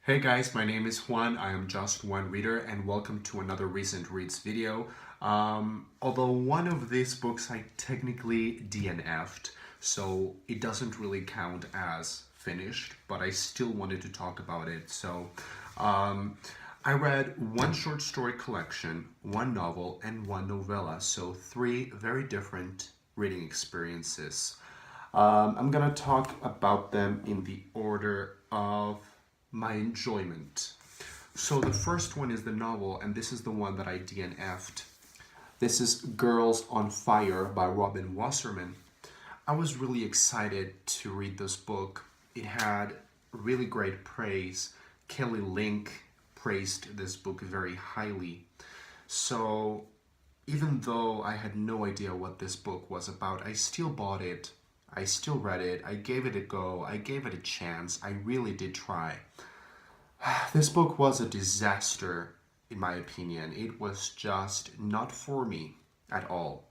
Hey guys, my name is Juan. I am just one reader, and welcome to another recent reads video. Although one of these books I technically DNF'd, so it doesn't really count as finished, but I still wanted to talk about it. Um, I read one short story collection, one novel, and one novella, so three very different reading experiences. I'm gonna talk about them in the order of my enjoyment. So the first one is the novel, and this is the one that I DNF'd. This is Girls on Fire by Robin Wasserman. I was really excited to read this book. It had really great praise. Kelly Link praised this book very highly. So even though I had no idea what this book was about, I still bought it. I still read it. I gave it a go. I gave it a chance. I really did try. This book was a disaster, in my opinion. It was just not for me at all.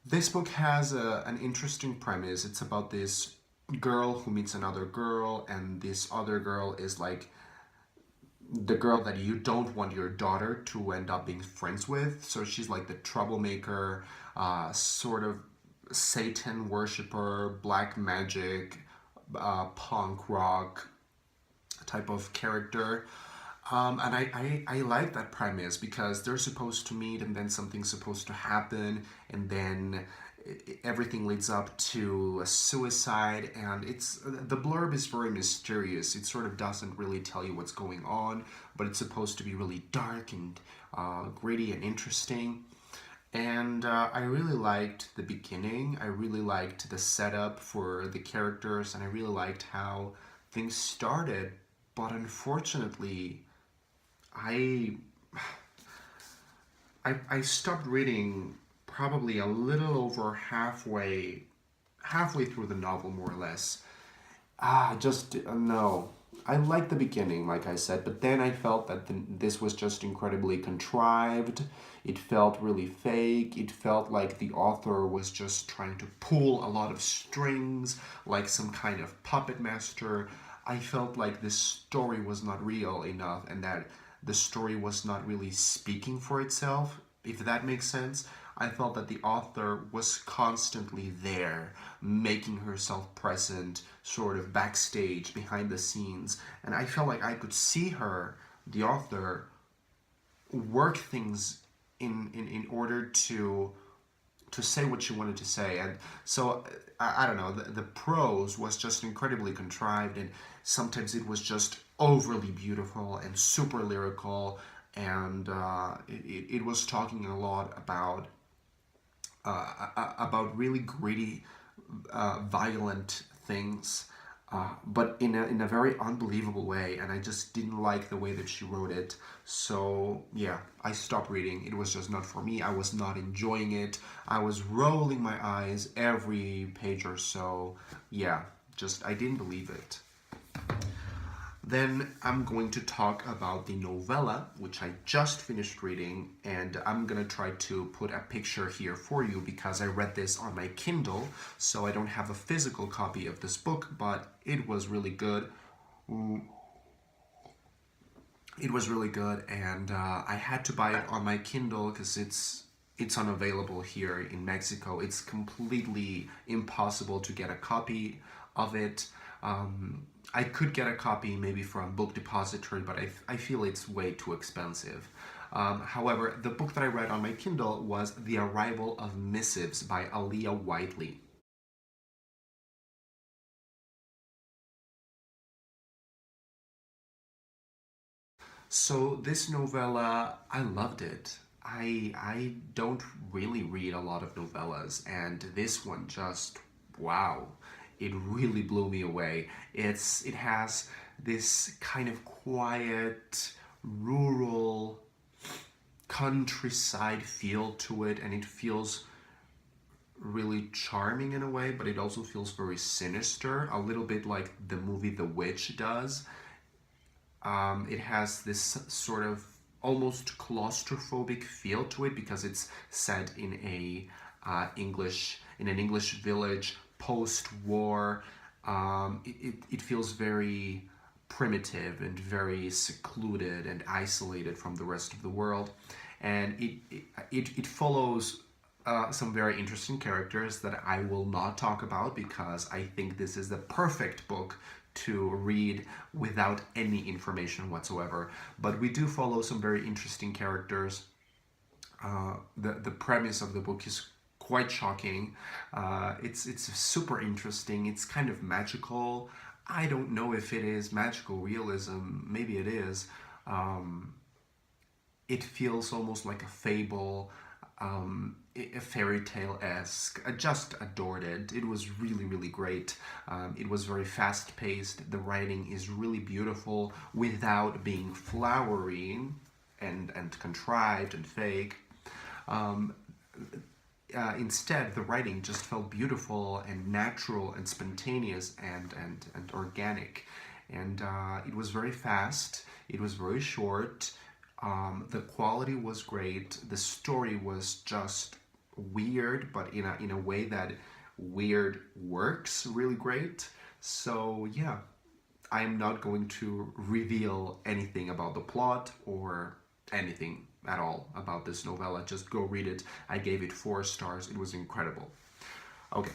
This book has an interesting premise. It's about this girl who meets another girl, and this other girl is like the girl that you don't want your daughter to end up being friends with. So she's like the troublemaker, sort of Satan worshiper, black magic, punk rock type of character. And I like that premise because they're supposed to meet and then something's supposed to happen and then everything leads up to a suicide, and the blurb is very mysterious. It sort of doesn't really tell you what's going on, but it's supposed to be really dark and gritty and interesting. And I really liked the beginning. I really liked the setup for the characters, and I really liked how things started. But unfortunately, I I stopped reading probably a little over halfway through the novel, more or less. Just no. I liked the beginning, like I said, but then I felt that this was just incredibly contrived. It felt really fake. It felt like the author was just trying to pull a lot of strings, like some kind of puppet master. I felt like this story was not real enough and that the story was not really speaking for itself, if that makes sense. I felt that the author was constantly there, making herself present, sort of backstage, behind the scenes. And I felt like I could see her, the author, work things in order to say what she wanted to say. And so I don't know, the prose was just incredibly contrived, and sometimes it was just overly beautiful and super lyrical, and it was talking a lot about really gritty, violent things, but in a very unbelievable way, and I just didn't like the way that she wrote it. So yeah, I stopped reading. It was just not for me. I was not enjoying it. I was rolling my eyes every page or so. Yeah, just I didn't believe it. Then I'm going to talk about the novella, which I just finished reading, and I'm gonna try to put a picture here for you because I read this on my Kindle, so I don't have a physical copy of this book, but it was really good. It was really good, and I had to buy it on my Kindle because it's unavailable here in Mexico. It's completely impossible to get a copy of it. I could get a copy maybe from Book Depository, but I feel it's way too expensive. However, the book that I read on my Kindle was The Arrival of Missives by Aaliyah Whiteley. So this novella, I loved it. I don't really read a lot of novellas, and this one just wow, it really blew me away. It has this kind of quiet, rural countryside feel to it, and it feels really charming in a way, but it also feels very sinister, a little bit like the movie The Witch does. It has this sort of almost claustrophobic feel to it because it's set in an English village post-war. It feels very primitive and very secluded and isolated from the rest of the world. And it follows some very interesting characters that I will not talk about because I think this is the perfect book to read without any information whatsoever. But we do follow some very interesting characters. The premise of the book is quite shocking. It's super interesting. It's kind of magical. I don't know if it is magical realism. Maybe it is. It feels almost like a fable, a fairy tale-esque. I just adored it. It was really, really great. It was very fast-paced. The writing is really beautiful without being flowery and contrived and fake. Instead, the writing just felt beautiful and natural and spontaneous and organic. And it was very fast. It was very short. The quality was great. The story was just weird, but in a way that weird works really great. So yeah, I'm not going to reveal anything about the plot or anything at all about this novella. Just go read it. I gave it 4 stars. It was incredible. Okay,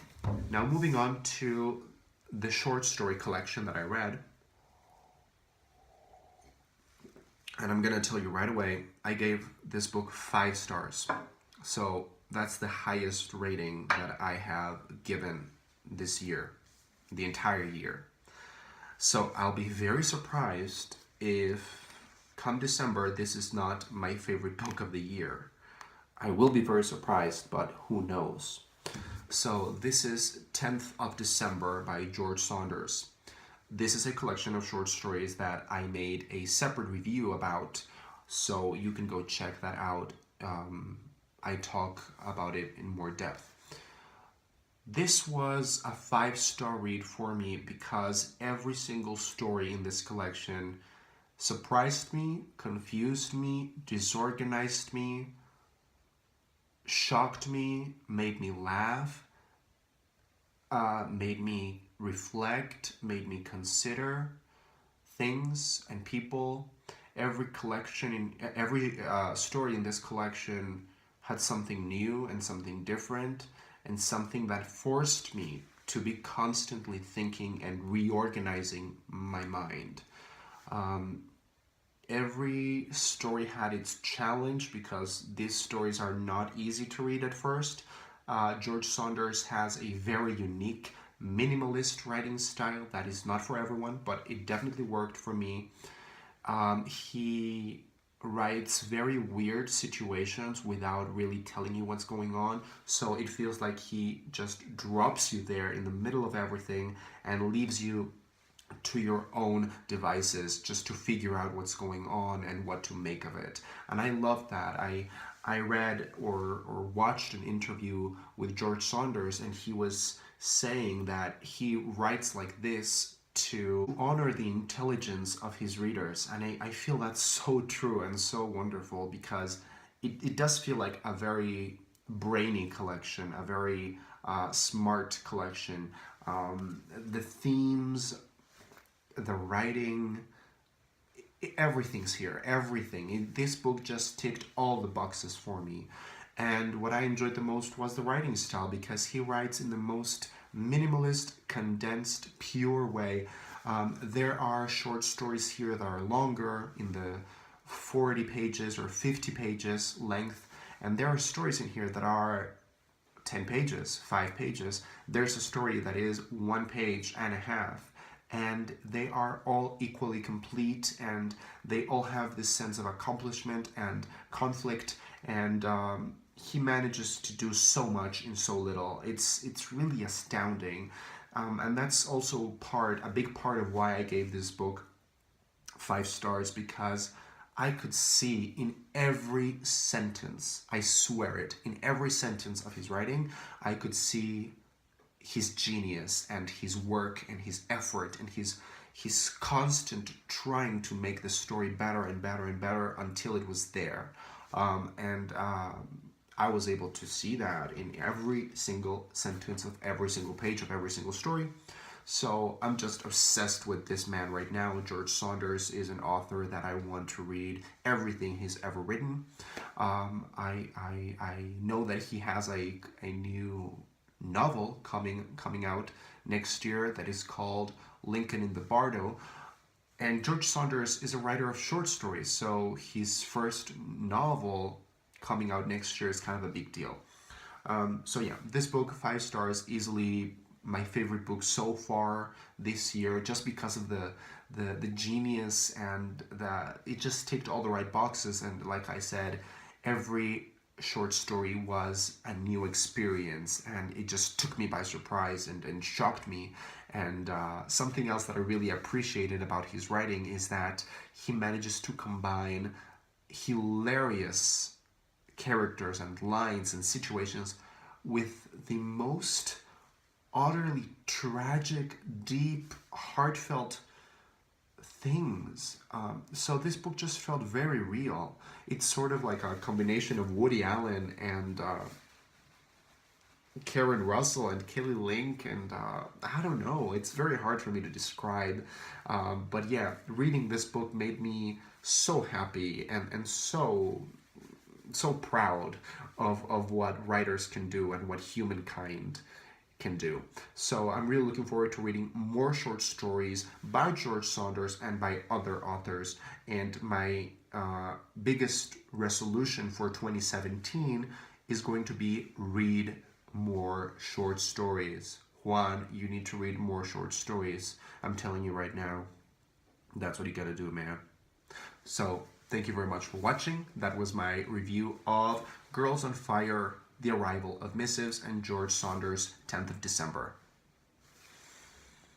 now moving on to the short story collection that I read. And I'm gonna tell you right away, I gave this book 5 stars. So that's the highest rating that I have given this year, the entire year. So I'll be very surprised if come December, this is not my favorite book of the year. I will be very surprised, but who knows? So this is 10th of December by George Saunders. This is a collection of short stories that I made a separate review about, so you can go check that out. I talk about it in more depth. This was a 5-star read for me because every single story in this collection surprised me, confused me, disorganized me, shocked me, made me laugh, made me reflect, made me consider things and people. Every story in this collection had something new and something different and something that forced me to be constantly thinking and reorganizing my mind. Every story had its challenge because these stories are not easy to read at first. George Saunders has a very unique minimalist writing style that is not for everyone, but it definitely worked for me. He writes very weird situations without really telling you what's going on, so it feels like he just drops you there in the middle of everything and leaves you to your own devices just to figure out what's going on and what to make of it. And I love that. I read or watched an interview with George Saunders, and he was saying that he writes like this to honor the intelligence of his readers. And I feel that's so true and so wonderful because it does feel like a very brainy collection, a very smart collection. The themes, the writing, everything's here, everything. This book just ticked all the boxes for me. And what I enjoyed the most was the writing style because he writes in the most minimalist, condensed, pure way. There are short stories here that are longer, in the 40 pages or 50 pages length, and there are stories in here that are 10 pages, 5 pages. There's a story that is 1 page and a half, and they are all equally complete, and they all have this sense of accomplishment and conflict, and he manages to do so much in so little. It's really astounding, and that's also a big part of why I gave this book 5 stars, because I could see in every sentence, I swear it, in every sentence of his writing, I could see his genius and his work and his effort and his constant trying to make the story better and better and better until it was there. I was able to see that in every single sentence of every single page of every single story. So I'm just obsessed with this man right now. George Saunders is an author that I want to read everything he's ever written. I know that he has a new novel coming out next year that is called Lincoln in the Bardo. And George Saunders is a writer of short stories, so his first novel coming out next year is kind of a big deal. So yeah, this book, 5 stars, easily my favorite book so far this year, just because of the genius, and it just ticked all the right boxes. And like I said, every short story was a new experience, and it just took me by surprise and shocked me. And something else that I really appreciated about his writing is that he manages to combine hilarious characters and lines and situations with the most utterly tragic, deep, heartfelt things. So this book just felt very real. It's sort of like a combination of Woody Allen and Karen Russell and Kelly Link, and I don't know, it's very hard for me to describe. But yeah, reading this book made me so happy and so proud of what writers can do and what humankind can do. So I'm really looking forward to reading more short stories by George Saunders and by other authors. And my biggest resolution for 2017 is going to be read more short stories. Juan, you need to read more short stories. I'm telling you right now, that's what you gotta do, man. So thank you very much for watching. That was my review of Girls on Fire, The Arrival of Missives, and George Saunders' 10th of December.